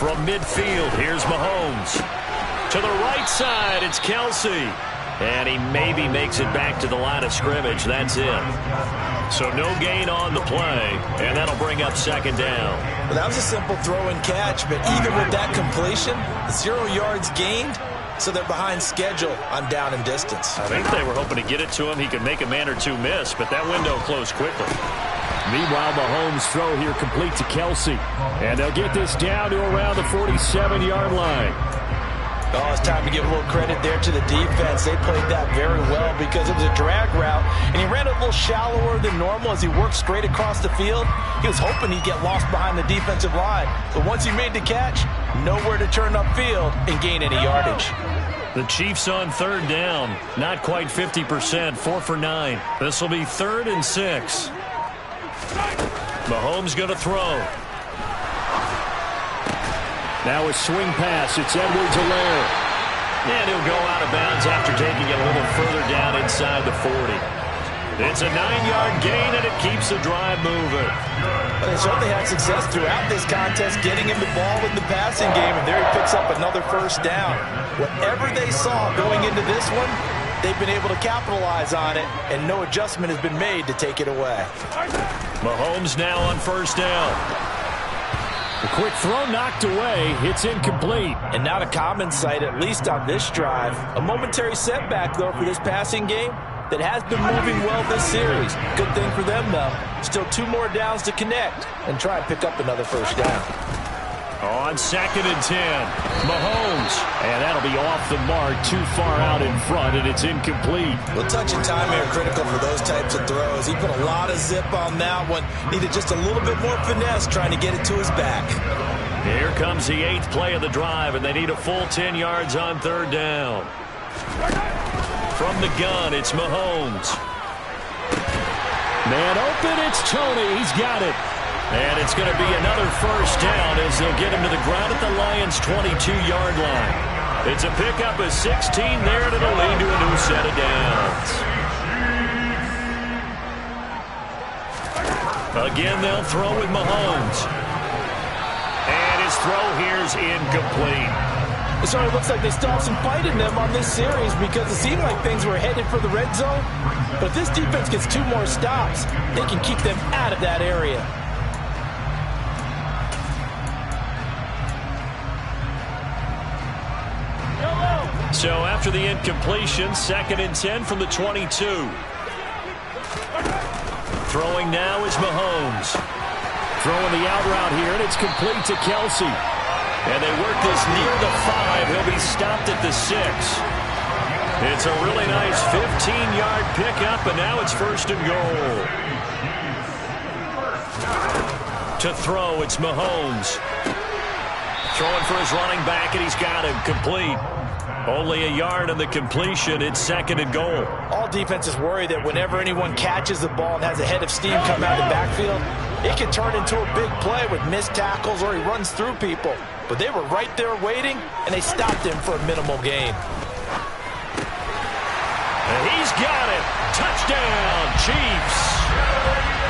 From midfield, here's Mahomes. To the right side, it's Kelsey. And he maybe makes it back to the line of scrimmage. That's it. So no gain on the play, and that'll bring up second down. Well, that was a simple throw and catch, but even with that completion, 0 yards gained, so they're behind schedule on down and distance. I think they were hoping to get it to him. He could make a man or two miss, but that window closed quickly. Meanwhile, Mahomes' throw here complete to Kelsey. And they'll get this down to around the 47-yard line. Oh, it's time to give a little credit there to the defense. They played that very well because it was a drag route, and he ran a little shallower than normal as he worked straight across the field. He was hoping he'd get lost behind the defensive line, but once he made the catch, nowhere to turn upfield and gain any yardage. The Chiefs on third down. Not quite 50%, 4 for 9. This will be 3rd and 6. Mahomes going to throw. Now a swing pass. It's Edwards-Helaire. And he'll go out of bounds after taking it a little further down inside the 40. It's a 9-yard gain, and it keeps the drive moving. They certainly had success throughout this contest getting him the ball in the passing game, and there he picks up another first down. Whatever they saw going into this one, they've been able to capitalize on it, and no adjustment has been made to take it away. Mahomes now on first down. The quick throw knocked away. It's incomplete. And not a common sight, at least on this drive. A momentary setback, though, for this passing game that has been moving well this series. Good thing for them, though. Still 2 more downs to connect and try and pick up another first down. On 2nd and 10, Mahomes. And that'll be off the mark, too far out in front, and it's incomplete. Well, touch and time here critical for those types of throws. He put a lot of zip on that one. Needed just a little bit more finesse trying to get it to his back. Here comes the 8th play of the drive, and they need a full 10 yards on third down. From the gun, it's Mahomes. Man open, it's Tony. He's got it. And it's going to be another first down as they'll get him to the ground at the Lions' 22-yard line. It's a pickup of 16 there, and it'll lead to a new set of downs. Again, they'll throw with Mahomes. And his throw here's incomplete. It sort of looks like they still have some fight in them on this series because it seemed like things were headed for the red zone. But if this defense gets 2 more stops, they can keep them out of that area. So after the incompletion, 2nd and 10 from the 22. Throwing now is Mahomes. Throwing the out route here, and it's complete to Kelsey. And they work this near the 5. He'll be stopped at the 6. It's a really nice 15-yard pickup, and now it's 1st and goal. To throw, it's Mahomes. Throwing for his running back, and he's got him complete. Only a yard on the completion. It's 2nd and goal. All defenses worry that whenever anyone catches the ball and has a head of steam come out of the backfield, it can turn into a big play with missed tackles or he runs through people. But they were right there waiting, and they stopped him for a minimal gain. And he's got it. Touchdown, Chiefs.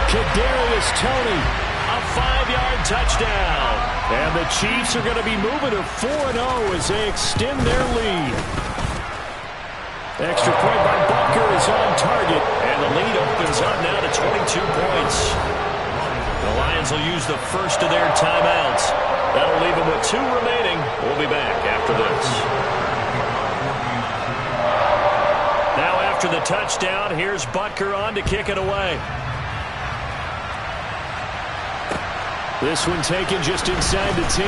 Kadarius Toney. A 5-yard touchdown. And the Chiefs are going to be moving to 4-0 as they extend their lead. Extra point by Butker is on target. And the lead opens up now to 22 points. The Lions will use the first of their timeouts. That'll leave them with 2 remaining. We'll be back after this. Now after the touchdown, here's Butker on to kick it away. This one taken just inside the 10.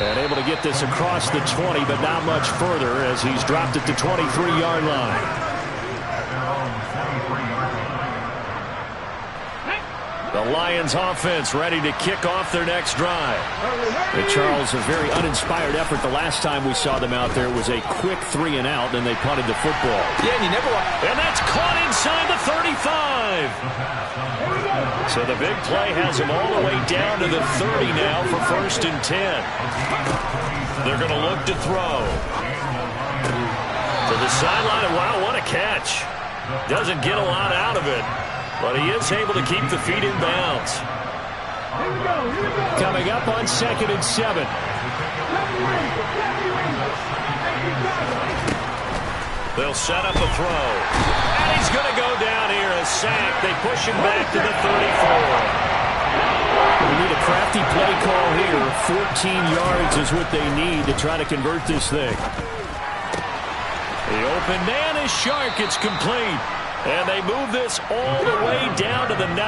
And able to get this across the 20, but not much further as he's dropped at the 23-yard line. The Lions offense ready to kick off their next drive. And Charles, a very uninspired effort. The last time we saw them out there was a quick 3 and out, then they punted the football. Yeah, and you never want... And that's caught inside the 35. So the big play has him all the way down to the 30 now for 1st and 10. They're going to look to throw. To the sideline, and wow, what a catch. Doesn't get a lot out of it, but he is able to keep the feet in bounds. Coming up on 2nd and 7. They'll set up a throw. And he's going to go down here. A sack. They push him back to the 34. We need a crafty play call here. 14 yards is what they need to try to convert this thing. The open man is Shark. It's complete. And they move this all the way down to the 9.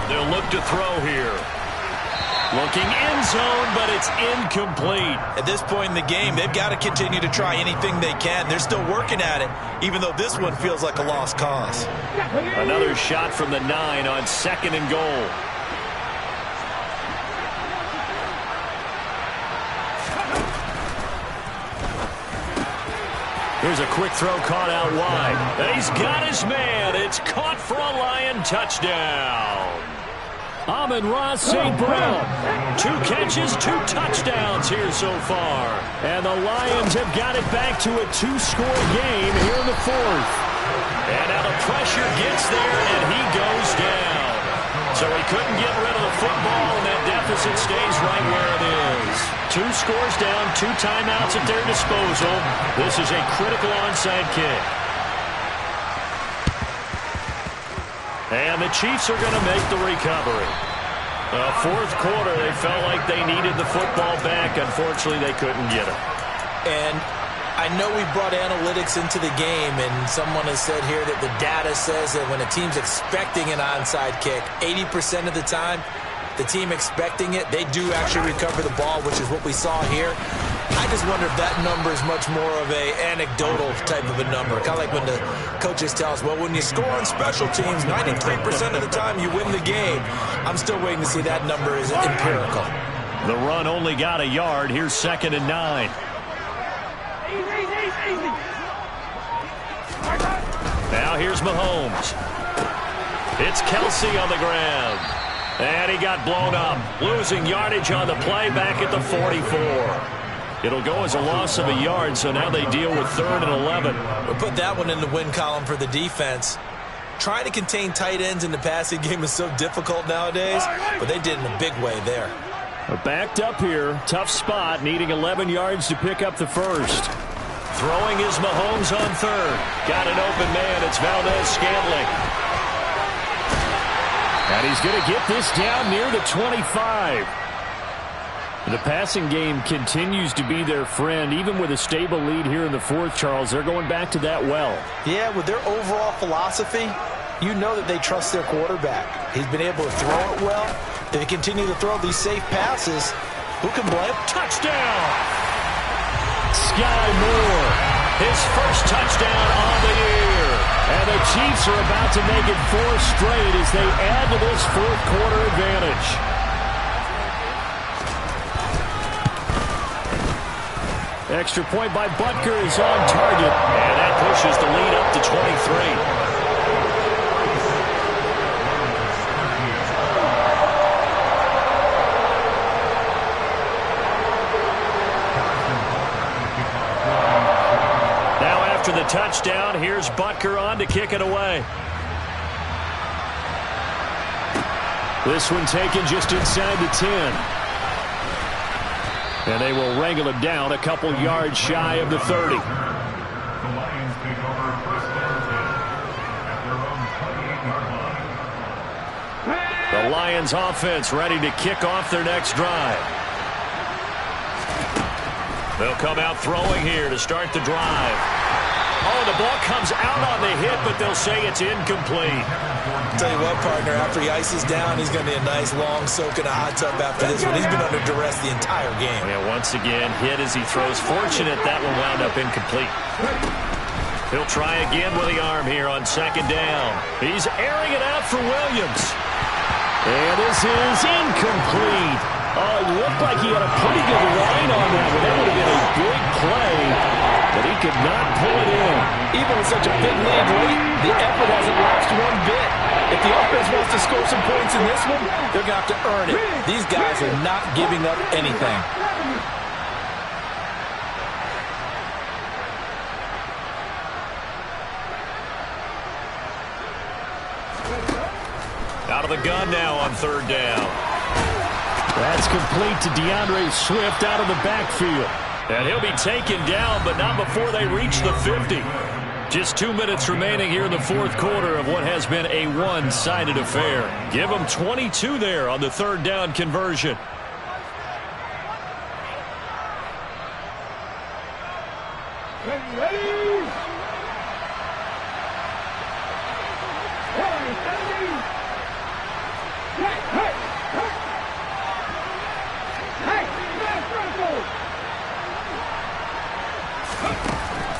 They'll look to throw here. Looking end zone, but it's incomplete. At this point in the game, they've got to continue to try anything they can. They're still working at it, even though this one feels like a lost cause. Another shot from the 9 on 2nd and goal. Here's a quick throw caught out wide. And he's got his man. It's caught for a Lion touchdown. Amon-Ra St. Brown. 2 catches, 2 touchdowns here so far. And the Lions have got it back to a 2-score game here in the 4th. And now the pressure gets there, and he goes down. So he couldn't get rid of the football, and that deficit stays right where it is. 2 scores down, 2 timeouts at their disposal. This is a critical onside kick. And the Chiefs are going to make the recovery. 4th quarter, they felt like they needed the football back. Unfortunately, they couldn't get it. And I know we brought analytics into the game, and someone has said here that the data says that when a team's expecting an onside kick, 80% of the time, the team expecting it, they do actually recover the ball, which is what we saw here. I just wonder if that number is much more of a anecdotal type of a number. Kind of like when the coaches tell us, well, when you score on special teams, 93% of the time you win the game. I'm still waiting to see that number is empirical. The run only got a yard. Here's 2nd and 9. Now here's Mahomes. It's Kelsey on the ground. And he got blown up. Losing yardage on the play back at the 44. It'll go as a loss of a yard, so now they deal with 3rd and 11. We'll put that one in the win column for the defense. Trying to contain tight ends in the passing game is so difficult nowadays, but they did in a big way there. Backed up here. Tough spot, needing 11 yards to pick up the 1st. Throwing is Mahomes on 3rd. Got an open man. It's Valdez-Scantling. And he's going to get this down near the 25. The passing game continues to be their friend. Even with a stable lead here in the 4th, Charles, they're going back to that well. Yeah, with their overall philosophy, you know that they trust their quarterback. He's been able to throw it well. If they continue to throw these safe passes, who can blame? Touchdown! Sky Moore, his first touchdown on the year. And the Chiefs are about to make it 4 straight as they add to this 4th quarter advantage. Extra point by Butker is on target. And that pushes the lead up to 23. After the touchdown, here's Butker on to kick it away. This one taken just inside the 10. And they will wrangle it down a couple yards shy of the 30. The Lions offense ready to kick off their next drive. They'll come out throwing here to start the drive. Oh, the ball comes out on the hit, but they'll say it's incomplete. Tell you what, partner, after he ices down, he's going to be a nice long soak in a hot tub after this one. He's been under duress the entire game. Yeah, once again, hit as he throws. Fortunate that one wound up incomplete. He'll try again with the arm here on 2nd down. He's airing it out for Williams. And this is incomplete. Oh, it looked like he had a pretty good line on that one. That would have been a big play, but he could not pull it in. Even with such a big lead late, the effort hasn't lapsed one bit. If the offense wants to score some points in this one, they're going to have to earn it. These guys are not giving up anything. the gun now on third down. That's complete to DeAndre Swift out of the backfield. And he'll be taken down, but not before they reach the 50. Just 2 minutes remaining here in the fourth quarter of what has been a one-sided affair. Give them 22 there on the third down conversion.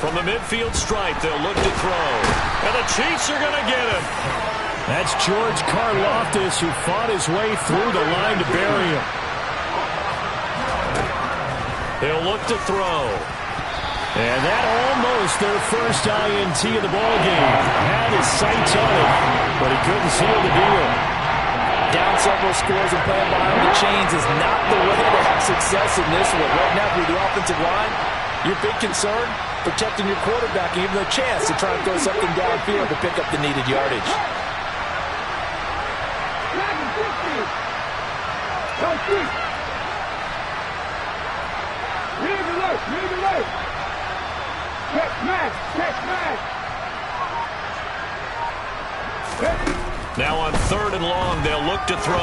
From the midfield stripe, they'll look to throw. And the Chiefs are going to get him. That's George Karlaftis, who fought his way through the line to bury him. He'll look to throw. And that almost their first INT of the ballgame. Had his sights on it, but he couldn't seal the deal. Down several scores and playing behind the chains is not the way to have success in this one. Right now, through the offensive line, your big concern, protecting your quarterback and giving him a chance to try and throw something downfield to pick up the needed yardage. Now on third and long, they'll look to throw.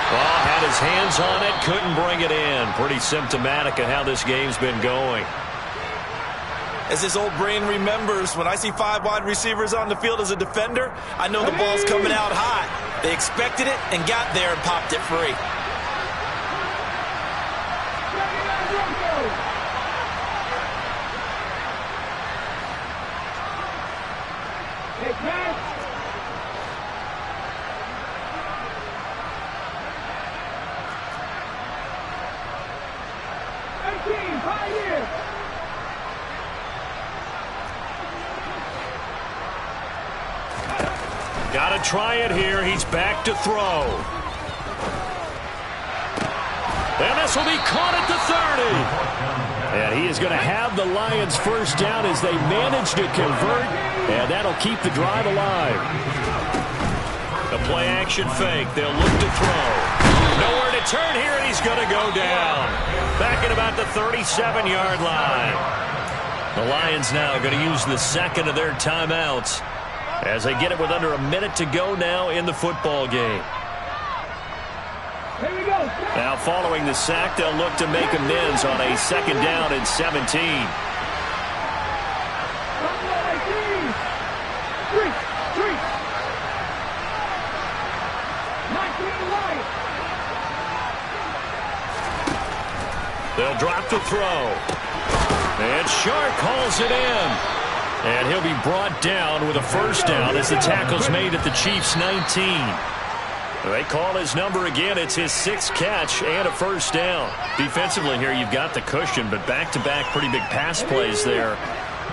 Well, had his hands on it, couldn't bring it in. Pretty symptomatic of how this game's been going. As his old brain remembers, when I see 5 wide receivers on the field as a defender, I know the ball's coming out hot. They expected it and got there and popped it free. Got to try it here. He's back to throw. And this will be caught at the 30. And he is going to have the Lions first down as they manage to convert, and that'll keep the drive alive. A play action fake. They'll look to throw. Nowhere to turn here, and he's going to go down. Back at about the 37-yard line. The Lions now going to use the second of their timeouts as they get it with under a minute to go now in the football game. Here we go. Now following the sack, they'll look to make amends on a second down and 17. They'll drop the throw. And Shark hauls it in. And he'll be brought down with a first down as the tackle's made at the Chiefs' 19. They call his number again. It's his 6th catch and a first down. Defensively here, you've got the cushion, but back-to-back pretty big pass plays there.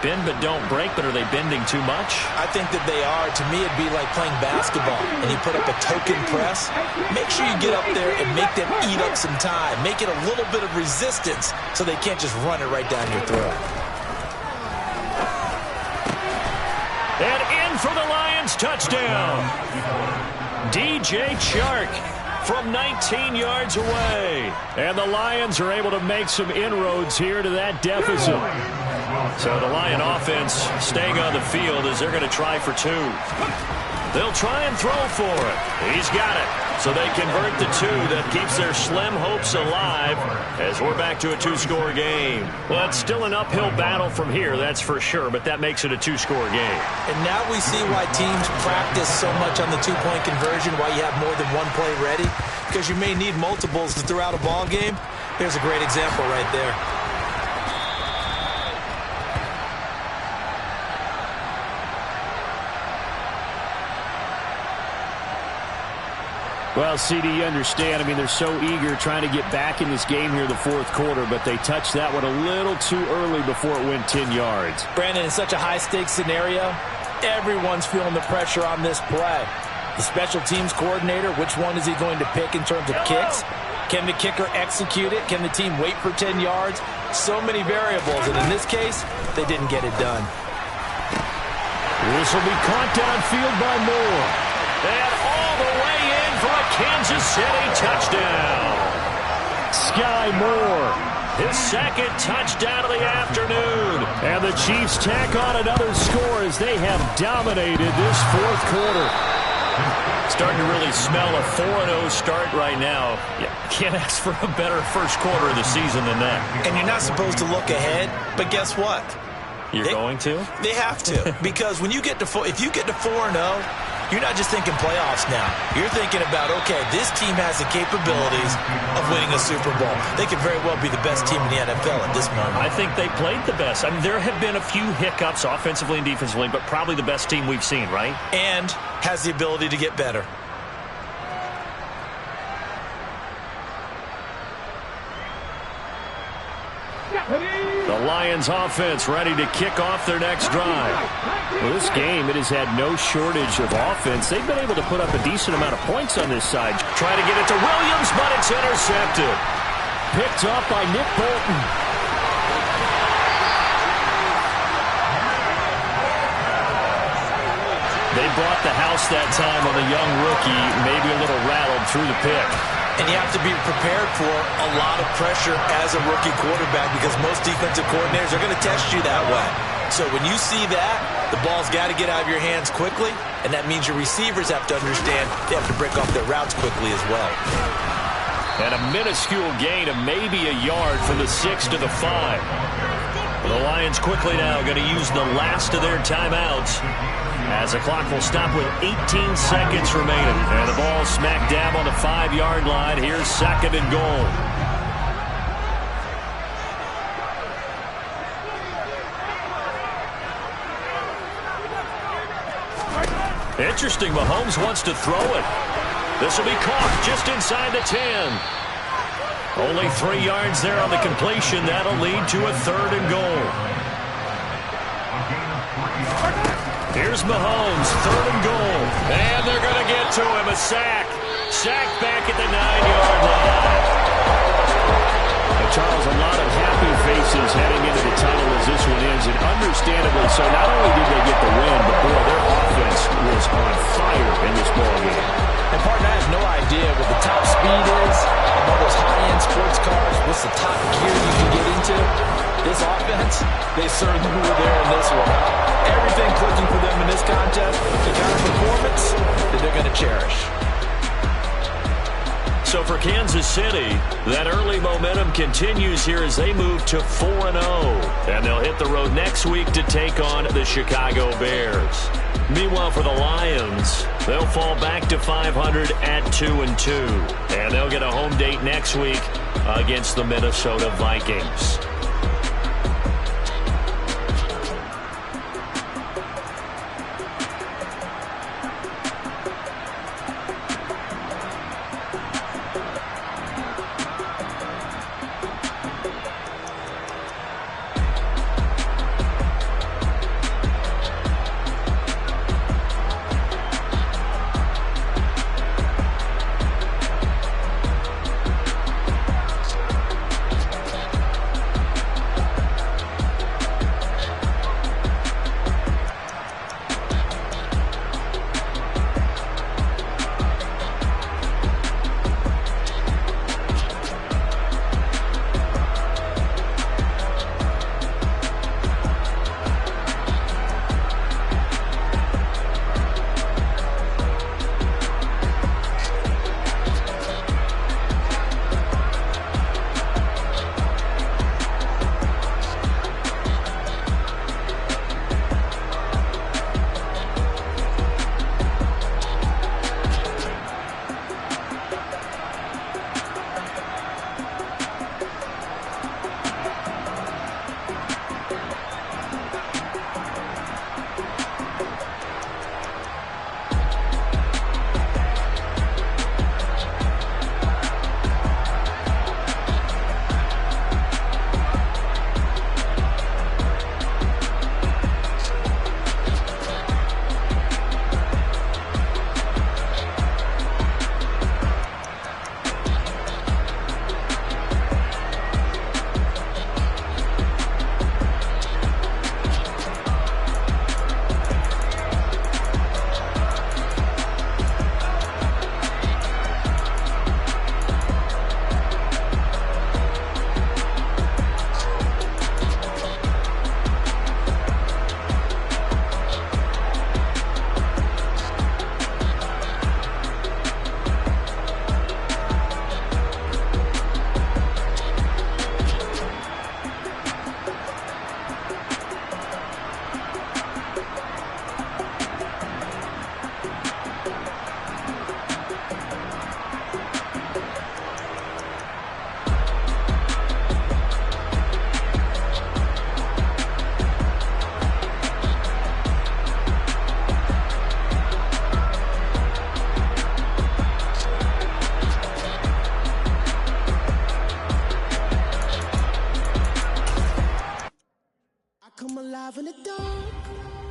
Bend but don't break, but are they bending too much? I think that they are. To me, it'd be like playing basketball, and you put up a token press. Make sure you get up there and make them eat up some time. Make it a little bit of resistance so they can't just run it right down your throat. And in for the Lions, touchdown. DJ Chark from 19 yards away. And the Lions are able to make some inroads here to that deficit. So the Lion offense staying on the field as they're going to try for 2. They'll try and throw for it. He's got it. So they convert the 2. That keeps their slim hopes alive as we're back to a 2-score game. Well, it's still an uphill battle from here, that's for sure, but that makes it a 2-score game. And now we see why teams practice so much on the 2-point conversion, why you have more than one play ready, because you may need multiples to throw out a ball game. Here's a great example right there. Well, CD, you understand. I mean, they're so eager trying to get back in this game here in the fourth quarter, but they touched that one a little too early before it went 10 yards. Brandon, in such a high-stakes scenario, everyone's feeling the pressure on this play. The special teams coordinator, which one is he going to pick in terms of kicks? Can the kicker execute it? Can the team wait for 10 yards? So many variables, and in this case, they didn't get it done. This will be caught downfield by Moore. And all the way in for a Kansas City touchdown. Sky Moore. His second touchdown of the afternoon. And the Chiefs tack on another score as they have dominated this fourth quarter. Starting to really smell a 4-0 start right now. You can't ask for a better first quarter of the season than that. And you're not supposed to look ahead, but guess what? You're going to? They have to. Because when you get to if you get to 4-0, you're not just thinking playoffs now. You're thinking about, okay, this team has the capabilities of winning a Super Bowl. They could very well be the best team in the NFL at this moment. I think they played the best. I mean, there have been a few hiccups offensively and defensively, but probably the best team we've seen, right? And has the ability to get better. The Lions offense ready to kick off their next drive. Well, this game, it has had no shortage of offense. They've been able to put up a decent amount of points on this side. Trying to get it to Williams, but it's intercepted. Picked up by Nick Bolton. They brought the house that time on the young rookie, maybe a little rattled through the pick. And you have to be prepared for a lot of pressure as a rookie quarterback because most defensive coordinators are going to test you that way. So when you see that, the ball's got to get out of your hands quickly, and that means your receivers have to understand they have to break off their routes quickly as well. And a minuscule gain of maybe a yard from the 6 to the 5. The Lions quickly now going to use the last of their timeouts as the clock will stop with 18 seconds remaining. And the ball smack dab on the 5-yard line. Here's 2nd and goal. Interesting, Mahomes wants to throw it. This will be caught just inside the 10. Only 3 yards there on the completion. That'll lead to a 3rd and goal. Here's Mahomes, 3rd and goal. And they're going to get to him, a sack. Sack back at the 9-yard line. Charles, a lot of happy faces heading into the tunnel as this one ends, and understandably so. Not only did they get the win, but boy, their offense was on fire in this ballgame. And partner, I have no idea what the top speed is of all those high-end sports cars. What's the top gear you can get into? This offense, they certainly were there in this one. Everything clicking for them in this contest, the kind of performance that they're going to cherish. So for Kansas City, that early momentum continues here as they move to 4-0. And they'll hit the road next week to take on the Chicago Bears. Meanwhile, for the Lions, they'll fall back to 500 at 2-2. And they'll get a home date next week against the Minnesota Vikings. come alive in the dark.